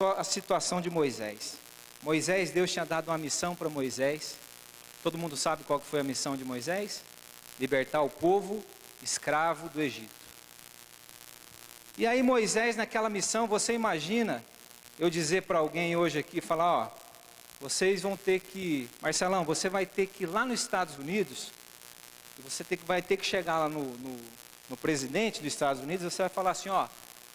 a situação de Moisés. Deus tinha dado uma missão para Moisés. Todo mundo sabe qual foi a missão de Moisés? Libertar o povo escravo do Egito. E aí Moisés, naquela missão, você imagina eu dizer para alguém hoje aqui, falar, ó, vocês vão ter que, Marcelão, você vai ter que ir lá nos Estados Unidos, e você vai ter que chegar lá no presidente dos Estados Unidos, você vai falar assim, ó,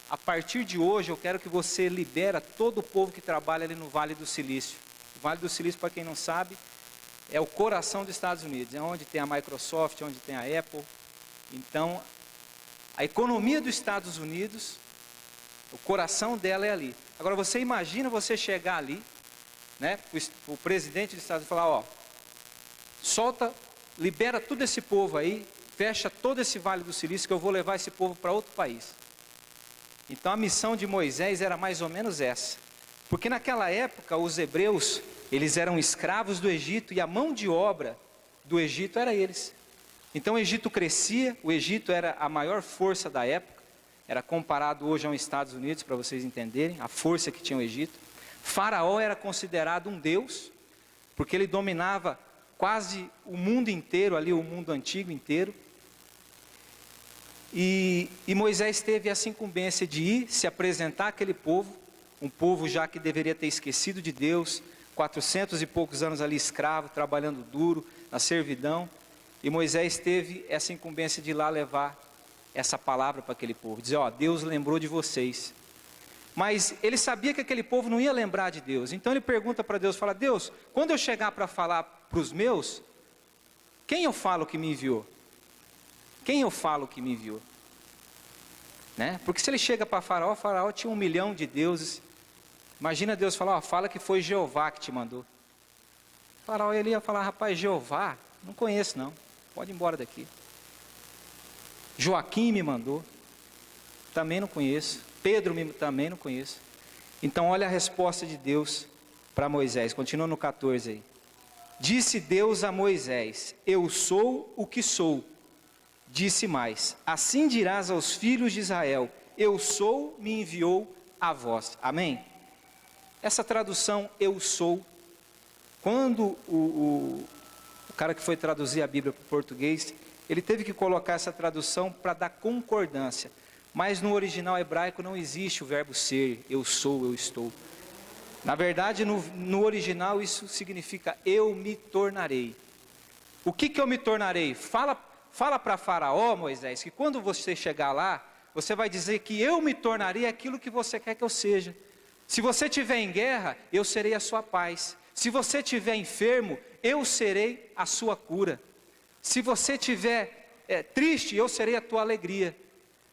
a partir de hoje eu quero que você libera todo o povo que trabalha ali no Vale do Silício. O Vale do Silício, para quem não sabe, é o coração dos Estados Unidos, é onde tem a Microsoft, onde tem a Apple. Então, a economia dos Estados Unidos, o coração dela é ali. Agora você imagina você chegar ali, né, o presidente dos Estados Unidos falar, ó, solta, libera todo esse povo aí, fecha todo esse Vale do Silício que eu vou levar esse povo para outro país. Então a missão de Moisés era mais ou menos essa. Porque naquela época os hebreus, eles eram escravos do Egito e a mão de obra do Egito era eles. Então o Egito crescia, o Egito era a maior força da época, era comparado hoje aos Estados Unidos, para vocês entenderem, a força que tinha o Egito. Faraó era considerado um deus, porque ele dominava quase o mundo inteiro, ali o mundo antigo inteiro. E Moisés teve essa incumbência de ir se apresentar àquele povo, um povo já que deveria ter esquecido de Deus, 400 e poucos anos ali escravo, trabalhando duro, na servidão. E Moisés teve essa incumbência de ir lá levar essa palavra para aquele povo, dizer, ó, Deus lembrou de vocês. Mas ele sabia que aquele povo não ia lembrar de Deus, então ele pergunta para Deus, fala, Deus, quando eu chegar para falar para os meus, quem eu falo que me enviou? Quem eu falo que me enviou? Né? Porque se ele chega para Faraó tinha 1 milhão de deuses. Imagina Deus falar, ó, fala que foi Jeová que te mandou. Faraó ele ia falar, rapaz, Jeová, não conheço não, pode ir embora daqui. Joaquim me mandou, também não conheço. Pedro também não conheço. Então olha a resposta de Deus para Moisés, continua no 14 aí. Disse Deus a Moisés, eu sou o que sou. Disse mais, assim dirás aos filhos de Israel, eu sou, me enviou a vós. Amém? Essa tradução, eu sou, quando o cara que foi traduzir a Bíblia para o português, ele teve que colocar essa tradução para dar concordância. Mas no original hebraico não existe o verbo ser, eu sou, eu estou. Na verdade, no original isso significa eu me tornarei. O que eu me tornarei? Fala para Faraó, Moisés, que quando você chegar lá, você vai dizer que eu me tornarei aquilo que você quer que eu seja. Se você estiver em guerra, eu serei a sua paz. Se você estiver enfermo, eu serei a sua cura. Se você estiver triste, eu serei a tua alegria.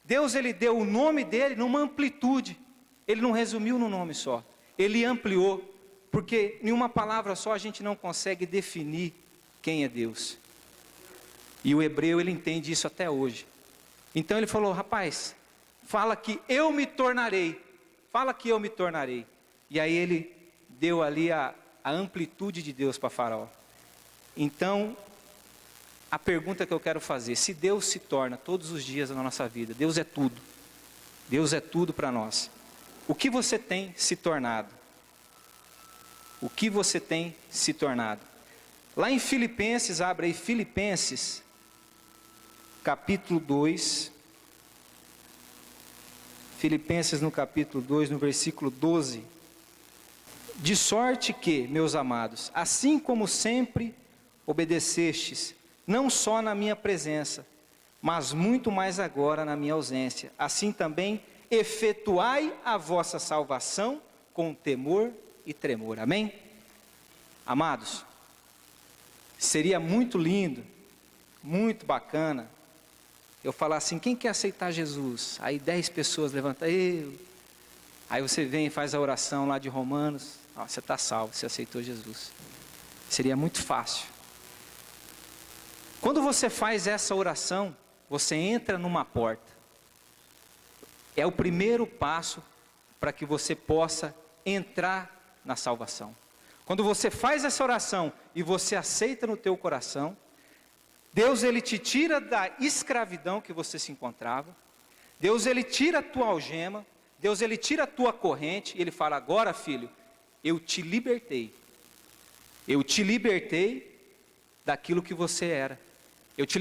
Deus ele deu o nome dele numa amplitude. Ele não resumiu num nome só. Ele ampliou, porque em uma palavra só a gente não consegue definir quem é Deus. E o hebreu ele entende isso até hoje. Então ele falou, rapaz, fala que eu me tornarei. Fala que eu me tornarei. E aí ele deu ali a amplitude de Deus para Faraó. Então, a pergunta que eu quero fazer, se Deus se torna todos os dias na nossa vida, Deus é tudo. Deus é tudo para nós. O que você tem se tornado? O que você tem se tornado? Lá em Filipenses, abre aí Filipenses, capítulo 2. Filipenses no capítulo 2, no versículo 12. De sorte que, meus amados, assim como sempre obedecestes, não só na minha presença, mas muito mais agora na minha ausência, assim também efetuai a vossa salvação com temor e tremor. Amém? Amados, seria muito lindo, muito bacana, eu falar assim, quem quer aceitar Jesus? Aí 10 pessoas levantam, eu. Aí você vem e faz a oração lá de Romanos, você está salvo, você aceitou Jesus. Seria muito fácil. Quando você faz essa oração, você entra numa porta. É o primeiro passo para que você possa entrar na salvação. Quando você faz essa oração e você aceita no teu coração, Deus ele te tira da escravidão que você se encontrava. Deus ele tira a tua algema. Deus, ele tira a tua corrente e ele fala: agora, filho, eu te libertei. Eu te libertei daquilo que você era. Eu te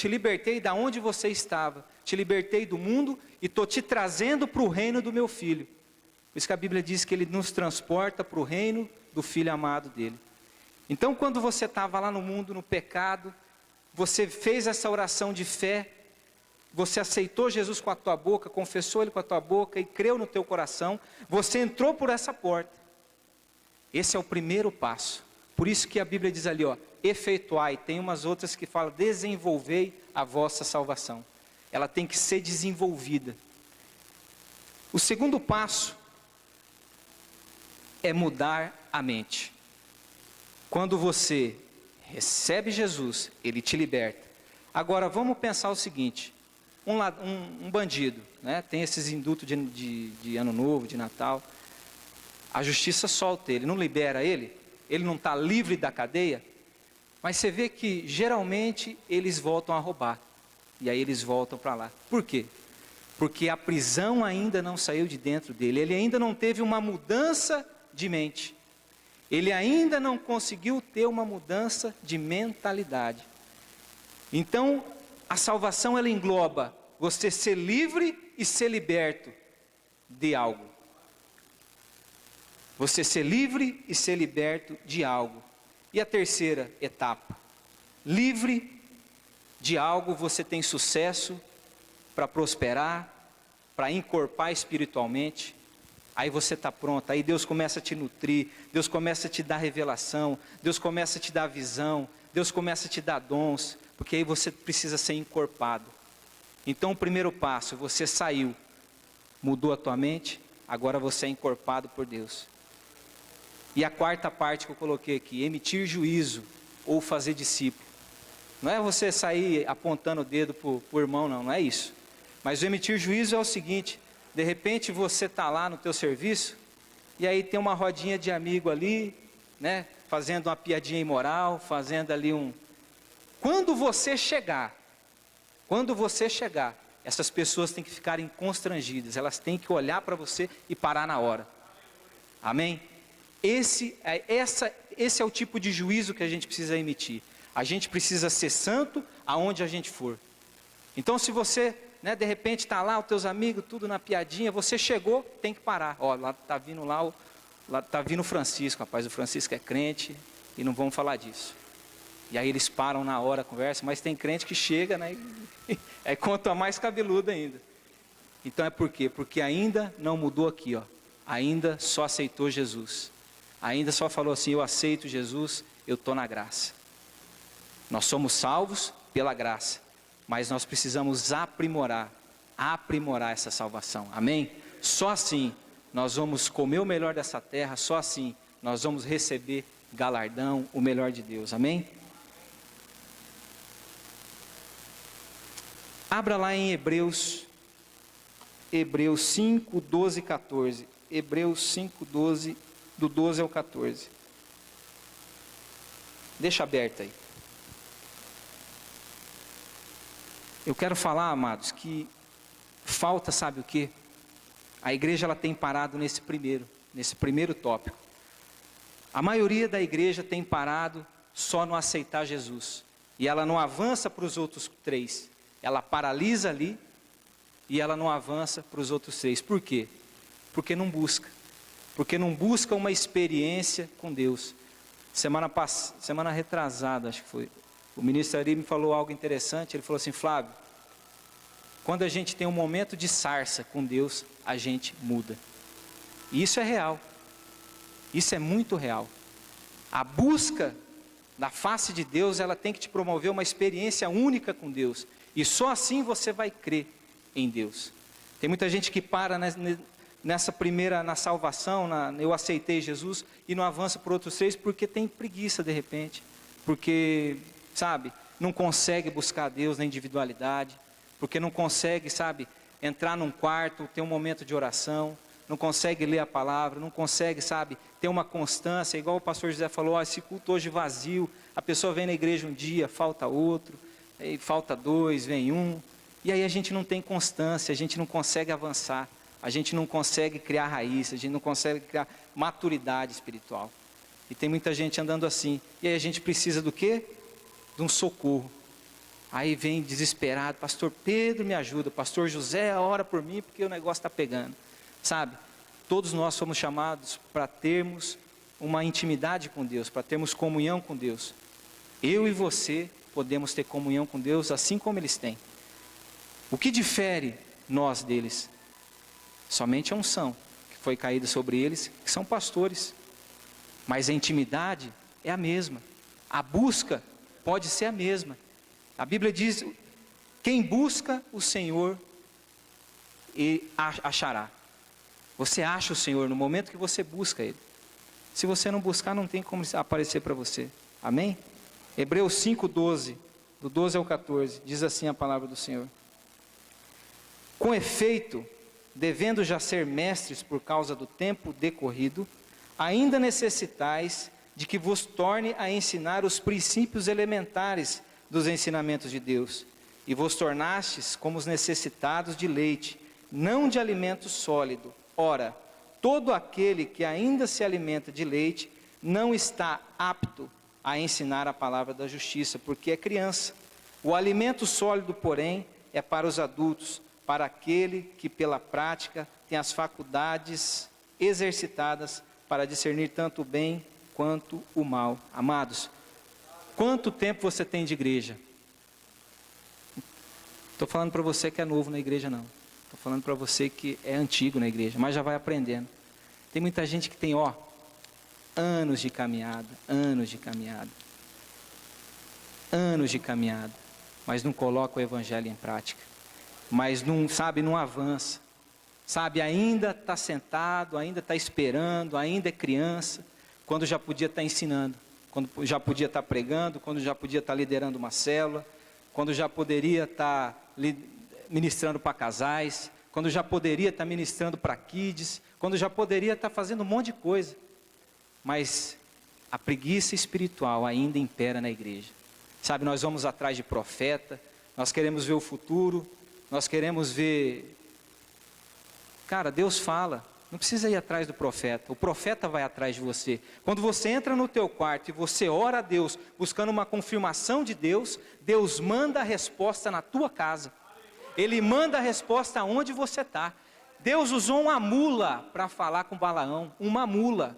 libertei da onde você estava. Te libertei do mundo e estou te trazendo para o reino do meu filho. Por isso que a Bíblia diz que ele nos transporta para o reino do Filho amado dele. Então, quando você estava lá no mundo, no pecado, você fez essa oração de fé, você aceitou Jesus com a tua boca, confessou Ele com a tua boca e creu no teu coração, você entrou por essa porta. Esse é o primeiro passo. Por isso que a Bíblia diz ali, ó, efetuai, tem umas outras que falam, desenvolvei a vossa salvação. Ela tem que ser desenvolvida. O segundo passo é mudar a mente. Quando você recebe Jesus, Ele te liberta. Agora vamos pensar o seguinte, um bandido, né? Tem esses indutos de ano novo, de Natal, a justiça solta ele, não libera ele não está livre da cadeia, mas você vê que geralmente eles voltam a roubar, e aí eles voltam para lá. Por quê? Porque a prisão ainda não saiu de dentro dele, ele ainda não teve uma mudança de mente, ele ainda não conseguiu ter uma mudança de mentalidade. Então, a salvação ela engloba você ser livre e ser liberto de algo. Você ser livre e ser liberto de algo. E a terceira etapa, livre de algo, você tem sucesso para prosperar, para encorpar espiritualmente. Aí você está pronto, aí Deus começa a te nutrir, Deus começa a te dar revelação, Deus começa a te dar visão, Deus começa a te dar dons, porque aí você precisa ser encorpado. Então o primeiro passo, você saiu, mudou a tua mente, agora você é encorpado por Deus. E a quarta parte que eu coloquei aqui, emitir juízo ou fazer discípulo. Não é você sair apontando o dedo para o irmão, não é isso. Mas o emitir juízo é o seguinte, de repente você está lá no teu serviço, e aí tem uma rodinha de amigo ali, né, fazendo uma piadinha imoral, fazendo ali Quando você chegar, essas pessoas têm que ficarem constrangidas, elas têm que olhar para você e parar na hora. Amém? Esse é o tipo de juízo que a gente precisa emitir. A gente precisa ser santo aonde a gente for. Então se você, né, de repente está lá, os teus amigos, tudo na piadinha, você chegou, tem que parar. Ó, lá está vindo lá está vindo o Francisco, rapaz, o Francisco é crente e não vamos falar disso. E aí eles param na hora, conversam, mas tem crente que chega, né, e conta mais cabeludo ainda. Então é por quê? Porque ainda não mudou aqui, ó. Ainda só aceitou Jesus. Ainda só falou assim, eu aceito Jesus, eu estou na graça. Nós somos salvos pela graça, mas nós precisamos aprimorar essa salvação, amém? Só assim nós vamos comer o melhor dessa terra, só assim nós vamos receber galardão, o melhor de Deus, amém? Abra lá em Hebreus 5, 12 e 14. Hebreus 5, 12, do 12 ao 14. Deixa aberto aí. Eu quero falar, amados, que falta, sabe o quê? A igreja ela tem parado nesse primeiro tópico. A maioria da igreja tem parado só no aceitar Jesus. E ela não avança para os outros 3. Ela paralisa ali e ela não avança para os outros 3. Por quê? Porque não busca. Porque não busca uma experiência com Deus. Semana retrasada, acho que foi, o ministro Ari me falou algo interessante. Ele falou assim, Flávio, quando a gente tem um momento de sarça com Deus, a gente muda. E isso é real. Isso é muito real. A busca da face de Deus, ela tem que te promover uma experiência única com Deus. E só assim você vai crer em Deus. Tem muita gente que para nessa primeira, na salvação, eu aceitei Jesus, e não avança por outros 3 porque tem preguiça de repente. Porque, sabe, não consegue buscar Deus na individualidade. Porque não consegue, sabe, entrar num quarto, ter um momento de oração. Não consegue ler a palavra, não consegue, sabe, ter uma constância. Igual o pastor José falou, esse culto hoje vazio. A pessoa vem na igreja um dia, falta outro. Aí falta 2, vem um, e aí a gente não tem constância, a gente não consegue avançar. a gente não consegue criar raiz, a gente não consegue criar maturidade espiritual. E tem muita gente andando assim. E aí a gente precisa do quê? De um socorro. Aí vem desesperado, pastor Pedro me ajuda, pastor José ora por mim porque o negócio está pegando. Sabe, todos nós somos chamados para termos uma intimidade com Deus, para termos comunhão com Deus. Eu e você podemos ter comunhão com Deus assim como eles têm. O que difere nós deles? Somente a unção que foi caída sobre eles, que são pastores. Mas a intimidade é a mesma. A busca pode ser a mesma. A Bíblia diz, quem busca o Senhor achará. Você acha o Senhor no momento que você busca Ele. Se você não buscar, não tem como aparecer para você. Amém? Hebreus 5:12, do 12 ao 14, diz assim a palavra do Senhor. Com efeito, devendo já ser mestres por causa do tempo decorrido, ainda necessitais de que vos torne a ensinar os princípios elementares dos ensinamentos de Deus, e vos tornastes como os necessitados de leite, não de alimento sólido. Ora, todo aquele que ainda se alimenta de leite, não está apto a ensinar a palavra da justiça, porque é criança. O alimento sólido, porém, é para os adultos, para aquele que pela prática tem as faculdades exercitadas para discernir tanto o bem quanto o mal. Amados, quanto tempo você tem de igreja? Estou falando para você que é novo na igreja, não. Estou falando para você que é antigo na igreja, mas já vai aprendendo. Tem muita gente que tem, anos de caminhada, mas não coloca o evangelho em prática. Mas não avança. Sabe, ainda está sentado, ainda está esperando, ainda é criança, quando já podia estar ensinando, quando já podia estar pregando, quando já podia estar liderando uma célula, quando já poderia estar ministrando para casais, quando já poderia estar ministrando para kids, quando já poderia estar fazendo um monte de coisa. Mas a preguiça espiritual ainda impera na igreja. Sabe, nós vamos atrás de profeta, nós queremos ver o futuro, nós queremos ver... Cara, Deus fala, não precisa ir atrás do profeta, o profeta vai atrás de você. Quando você entra no teu quarto e você ora a Deus, buscando uma confirmação de Deus, Deus manda a resposta na tua casa. Ele manda a resposta aonde você está. Deus usou uma mula para falar com Balaão, uma mula.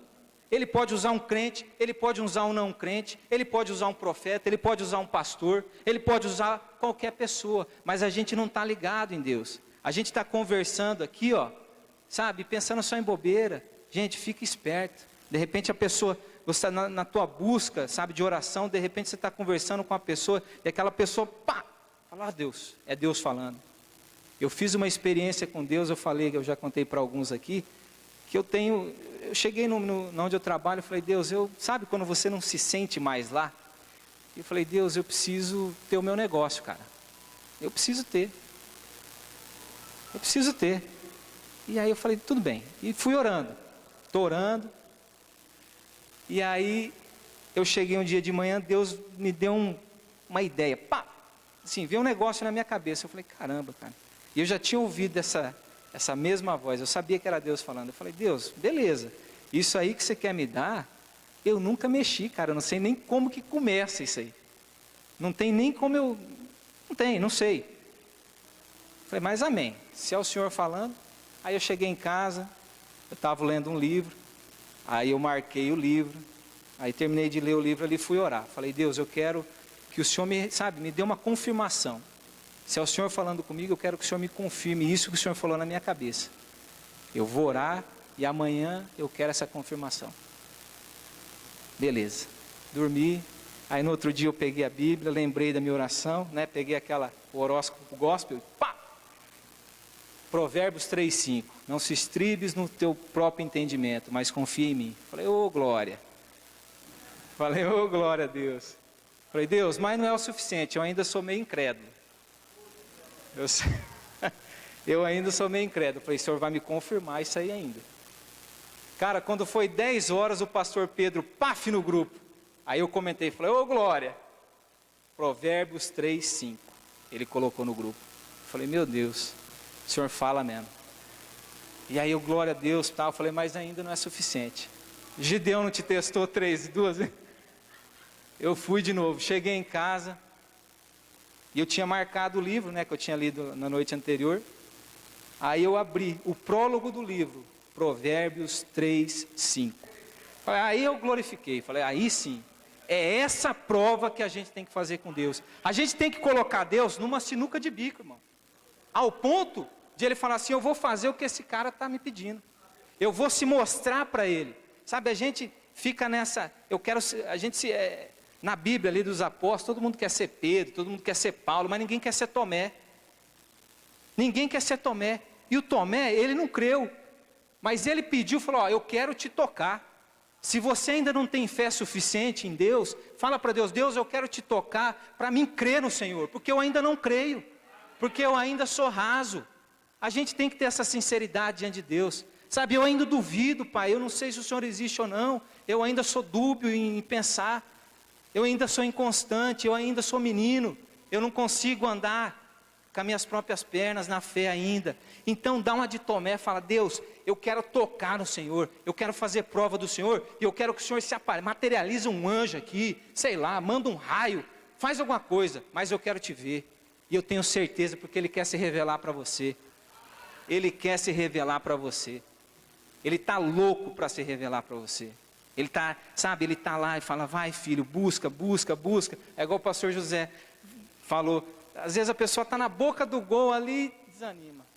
Ele pode usar um crente, ele pode usar um não crente, ele pode usar um profeta, ele pode usar um pastor, ele pode usar qualquer pessoa, mas a gente não está ligado em Deus. A gente está conversando aqui, sabe, pensando só em bobeira. Gente, fica esperto. De repente a pessoa, você está na tua busca, sabe, de oração, de repente você está conversando com a pessoa, e aquela pessoa, fala, Deus, é Deus falando. Eu fiz uma experiência com Deus, eu já contei para alguns aqui, que eu cheguei onde eu trabalho, eu falei, Deus, sabe quando você não se sente mais lá? Eu falei, Deus, eu preciso ter o meu negócio, cara. Eu preciso ter. E aí eu falei, tudo bem. E fui orando. Estou orando. E aí eu cheguei um dia de manhã, Deus me deu uma ideia. Assim, veio um negócio na minha cabeça. Eu falei, caramba, cara. E eu já tinha ouvido essa mesma voz. Eu sabia que era Deus falando. Eu falei, Deus, beleza. Isso aí que você quer me dar, eu nunca mexi, cara. Eu não sei nem como que começa isso aí. Não tem nem como não sei. Eu falei, mas amém. Se é o Senhor falando. Aí eu cheguei em casa, eu estava lendo um livro, aí eu marquei o livro, aí terminei de ler o livro ali e fui orar. Falei, Deus, eu quero que o Senhor me dê uma confirmação. Se é o Senhor falando comigo, eu quero que o Senhor me confirme isso que o Senhor falou na minha cabeça. Eu vou orar e amanhã eu quero essa confirmação. Beleza. Dormi, aí no outro dia eu peguei a Bíblia, lembrei da minha oração, peguei o horóscopo gospel, Provérbios 3:5, não se estribes no teu próprio entendimento, mas confia em mim. Falei, glória a Deus. Falei, Deus, mas não é o suficiente, eu ainda sou meio incrédulo. Eu ainda sou meio incrédulo. Falei, o Senhor vai me confirmar isso aí ainda. Cara, quando foi 10 horas, o pastor Pedro, no grupo. Aí eu comentei, falei, glória. Provérbios 3:5, ele colocou no grupo. Falei, meu Deus. O Senhor fala mesmo. E aí eu, glória a Deus, tal, falei, mas ainda não é suficiente. Gideão não te testou 2 vezes? Eu fui de novo, cheguei em casa, e eu tinha marcado o livro, né, que eu tinha lido na noite anterior. Aí eu abri o prólogo do livro, Provérbios 3, 5. Aí eu glorifiquei, falei, aí sim, é essa prova que a gente tem que fazer com Deus. A gente tem que colocar Deus numa sinuca de bico, irmão. Ao ponto de ele falar assim, eu vou fazer o que esse cara está me pedindo. Eu vou se mostrar para ele. Sabe, a gente fica nessa, na Bíblia ali dos apóstolos, todo mundo quer ser Pedro, todo mundo quer ser Paulo, mas ninguém quer ser Tomé. Ninguém quer ser Tomé. E o Tomé, ele não creu. Mas ele pediu, falou, eu quero te tocar. Se você ainda não tem fé suficiente em Deus, fala para Deus, Deus, eu quero te tocar para mim crer no Senhor, porque eu ainda não creio, porque eu ainda sou raso. A gente tem que ter essa sinceridade diante de Deus. Sabe, eu ainda duvido, Pai, eu não sei se o Senhor existe ou não, eu ainda sou dúbio em pensar, eu ainda sou inconstante, eu ainda sou menino, eu não consigo andar com as minhas próprias pernas na fé ainda. Então dá uma de Tomé, fala, Deus, eu quero tocar no Senhor, eu quero fazer prova do Senhor, e eu quero que o Senhor se apareça, materializa um anjo aqui, sei lá, manda um raio, faz alguma coisa, mas eu quero te ver, e eu tenho certeza, porque Ele quer se revelar para você, Ele quer se revelar para você, Ele está louco para se revelar para você, Ele está, sabe, Ele está lá e fala, vai filho, busca, busca, busca, é igual o pastor José falou, às vezes a pessoa está na boca do gol ali, desanima.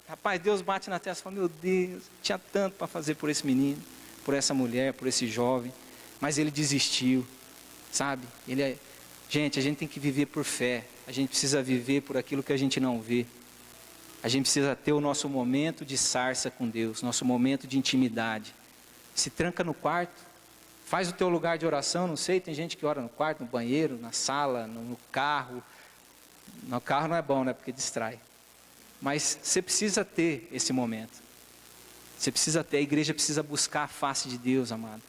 Rapaz, Deus bate na testa e fala, meu Deus, tinha tanto para fazer por esse menino, por essa mulher, por esse jovem, mas ele desistiu, sabe? Gente, a gente tem que viver por fé, a gente precisa viver por aquilo que a gente não vê. A gente precisa ter o nosso momento de sarça com Deus, nosso momento de intimidade. Se tranca no quarto, faz o teu lugar de oração, não sei, tem gente que ora no quarto, no banheiro, na sala, no carro. No carro não é bom, né? Porque distrai. Mas você precisa ter esse momento. Você precisa ter, a igreja precisa buscar a face de Deus, amado.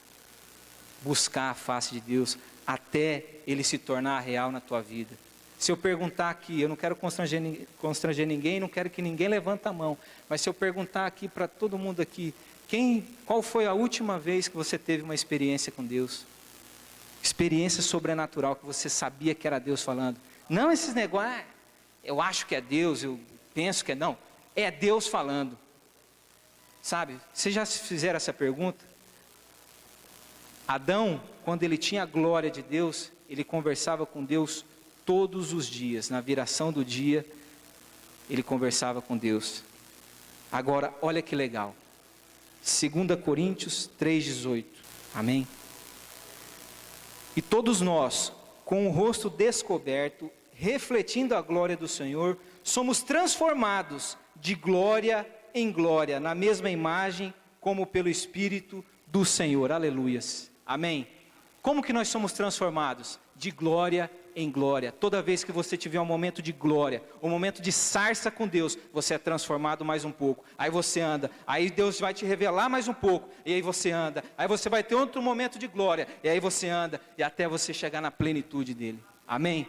Buscar a face de Deus até Ele se tornar real na tua vida. Se eu perguntar aqui, eu não quero constranger ninguém, não quero que ninguém levante a mão. Mas se eu perguntar aqui para todo mundo aqui, qual foi a última vez que você teve uma experiência com Deus? Experiência sobrenatural, que você sabia que era Deus falando. Não esses negócios, eu acho que é Deus, eu penso que é, não. É Deus falando. Sabe, vocês já se fizeram essa pergunta? Adão, quando ele tinha a glória de Deus, ele conversava com Deus todos os dias. Na viração do dia, ele conversava com Deus. Agora, olha que legal. 2 Coríntios 3,18. Amém? E todos nós, com o rosto descoberto, refletindo a glória do Senhor, somos transformados de glória em glória, na mesma imagem, como pelo Espírito do Senhor. Aleluias. Amém? Como que nós somos transformados? De glória em glória. Toda vez que você tiver um momento de glória, um momento de sarça com Deus, você é transformado mais um pouco. Aí você anda, aí Deus vai te revelar mais um pouco, e aí você anda. Aí você vai ter outro momento de glória, e aí você anda, e até você chegar na plenitude dele. Amém?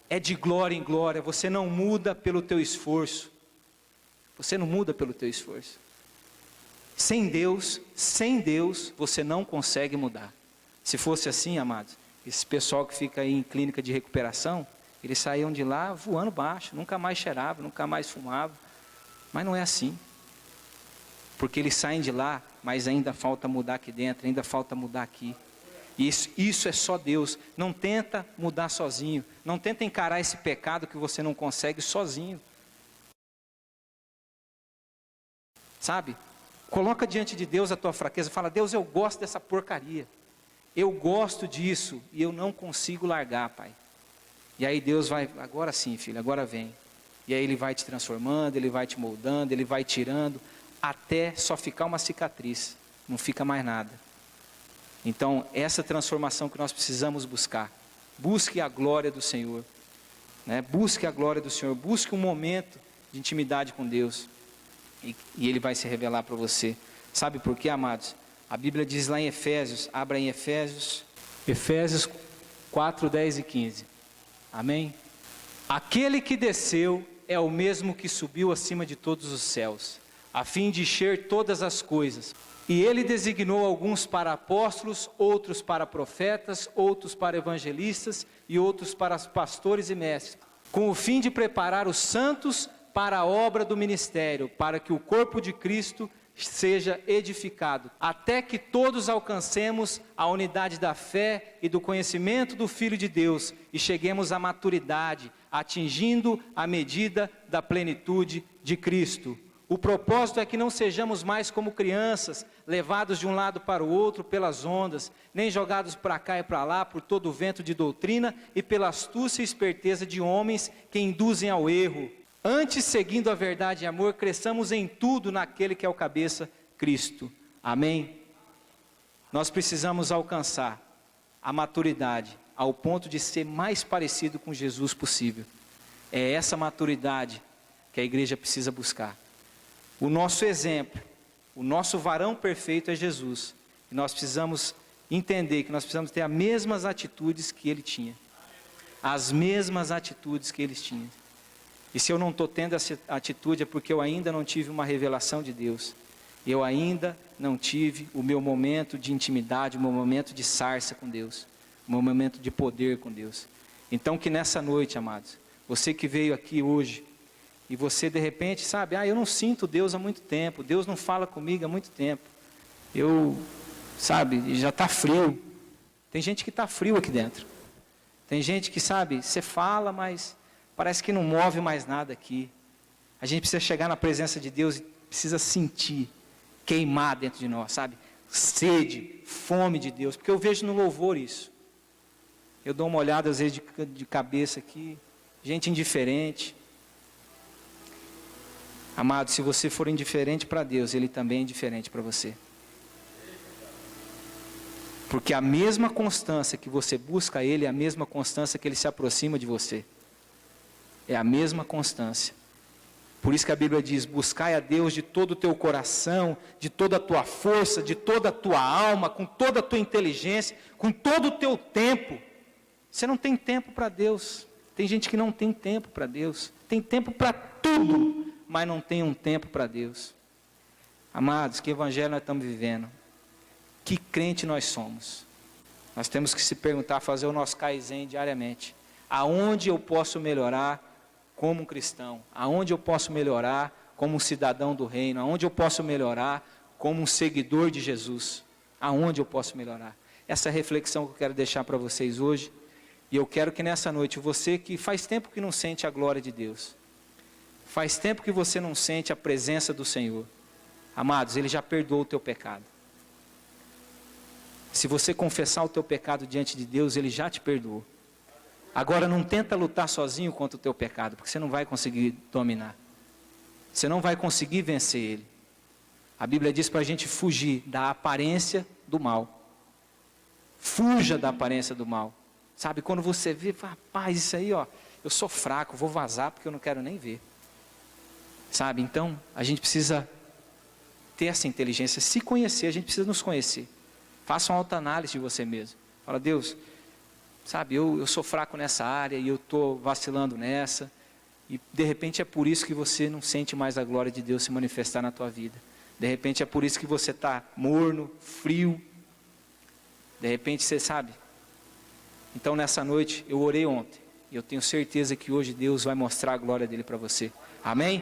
É de glória em glória, você não muda pelo teu esforço. Você não muda pelo teu esforço. Sem Deus, você não consegue mudar. Se fosse assim, amados, esse pessoal que fica aí em clínica de recuperação, eles saíam de lá voando baixo, nunca mais cheiravam, nunca mais fumavam. Mas não é assim. Porque eles saem de lá, mas ainda falta mudar aqui dentro, ainda falta mudar aqui. Isso é só Deus. Não tenta mudar sozinho. Não tenta encarar esse pecado que você não consegue sozinho. Sabe? Coloca diante de Deus a tua fraqueza. Fala, Deus, eu gosto dessa porcaria. Eu gosto disso e eu não consigo largar, Pai. E aí Deus vai, agora sim, filho, agora vem. E aí Ele vai te transformando, Ele vai te moldando, Ele vai tirando, até só ficar uma cicatriz. Não fica mais nada. Então, essa transformação que nós precisamos buscar. Busque a glória do Senhor. Né? Busque a glória do Senhor. Busque um momento de intimidade com Deus. E Ele vai se revelar para você. Sabe por quê, amados? A Bíblia diz lá em Efésios, abra em Efésios 4, 10 e 15. Amém? Aquele que desceu é o mesmo que subiu acima de todos os céus, a fim de encher todas as coisas. E ele designou alguns para apóstolos, outros para profetas, outros para evangelistas e outros para pastores e mestres, com o fim de preparar os santos para a obra do ministério, para que o corpo de Cristo seja edificado, até que todos alcancemos a unidade da fé e do conhecimento do Filho de Deus e cheguemos à maturidade, atingindo a medida da plenitude de Cristo. O propósito é que não sejamos mais como crianças, levados de um lado para o outro pelas ondas, nem jogados para cá e para lá por todo o vento de doutrina e pela astúcia e esperteza de homens que induzem ao erro. Antes, seguindo a verdade e amor, cresçamos em tudo naquele que é o cabeça, Cristo. Amém? Nós precisamos alcançar a maturidade ao ponto de ser mais parecido com Jesus possível. É essa maturidade que a igreja precisa buscar. O nosso exemplo, o nosso varão perfeito é Jesus. E nós precisamos entender que nós precisamos ter as mesmas atitudes que ele tinha. As mesmas atitudes que eles tinham. E se eu não estou tendo essa atitude é porque eu ainda não tive uma revelação de Deus. Eu ainda não tive o meu momento de intimidade, o meu momento de sarça com Deus. O meu momento de poder com Deus. Então que nessa noite, amados, você que veio aqui hoje, e você de repente sabe, eu não sinto Deus há muito tempo, Deus não fala comigo há muito tempo. Já está frio. Tem gente que está frio aqui dentro. Tem gente que você fala, mas parece que não move mais nada aqui. A gente precisa chegar na presença de Deus e precisa sentir, queimar dentro de nós, sede, fome de Deus, porque eu vejo no louvor isso. Eu dou uma olhada às vezes de cabeça aqui, gente indiferente. Amado, se você for indiferente para Deus, Ele também é indiferente para você. Porque a mesma constância que você busca Ele, é a mesma constância que Ele se aproxima de você. É a mesma constância. Por isso que a Bíblia diz, buscai a Deus de todo o teu coração, de toda a tua força, de toda a tua alma, com toda a tua inteligência, com todo o teu tempo. Você não tem tempo para Deus. Tem gente que não tem tempo para Deus. Tem tempo para tudo, mas não tem um tempo para Deus. Amados, que evangelho nós estamos vivendo? Que crente nós somos? Nós temos que se perguntar, fazer o nosso Kaizen diariamente. Aonde eu posso melhorar como um cristão? Aonde eu posso melhorar como um cidadão do reino? Aonde eu posso melhorar como um seguidor de Jesus? Aonde eu posso melhorar? Essa é a reflexão que eu quero deixar para vocês hoje. E eu quero que nessa noite, você que faz tempo que não sente a glória de Deus, faz tempo que você não sente a presença do Senhor, amados, Ele já perdoou o teu pecado. Se você confessar o teu pecado diante de Deus, Ele já te perdoou. Agora não tenta lutar sozinho contra o teu pecado, porque você não vai conseguir dominar. Você não vai conseguir vencer ele. A Bíblia diz para a gente fugir da aparência do mal. Fuja da aparência do mal. Quando você vê, rapaz, isso aí, eu sou fraco, vou vazar porque eu não quero nem ver. Então, a gente precisa ter essa inteligência, se conhecer, a gente precisa nos conhecer. Faça uma autoanálise de você mesmo. Fala, Deus, eu sou fraco nessa área e eu estou vacilando nessa. E de repente é por isso que você não sente mais a glória de Deus se manifestar na tua vida. De repente é por isso que você está morno, frio. De repente você sabe. Então nessa noite, eu orei ontem. E eu tenho certeza que hoje Deus vai mostrar a glória dele para você. Amém?